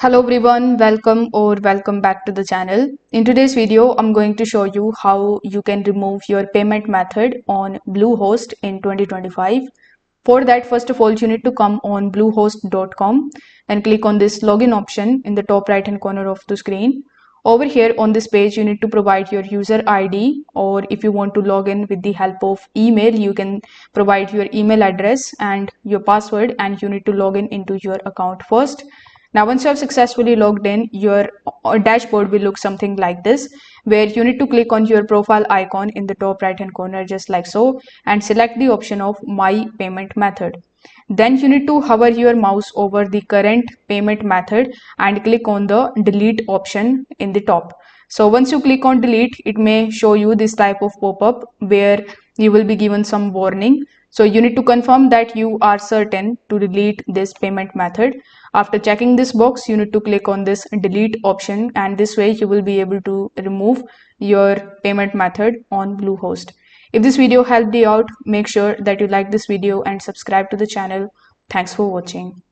Hello everyone, welcome back to the channel. In today's video, I'm going to show you how you can remove your payment method on Bluehost in 2025. For that, first of all, you need to come on bluehost.com and click on this login option in the top right hand corner of the screen. Over here on this page, you need to provide your user ID, or if you want to log in with the help of email, you can provide your email address and your password, and you need to log in into your account first. Now, once you have successfully logged in, your dashboard will look something like this, where you need to click on your profile icon in the top right hand corner, just like so, and select the option of My Payment Method. Then you need to hover your mouse over the current payment method and click on the delete option in the top. So once you click on delete, it may show you this type of pop-up where you will be given some warning. So you need to confirm that you are certain to delete this payment method. After checking this box, you need to click on this delete option, and this way you will be able to remove your payment method on Bluehost. If this video helped you out, make sure that you like this video and subscribe to the channel. Thanks for watching.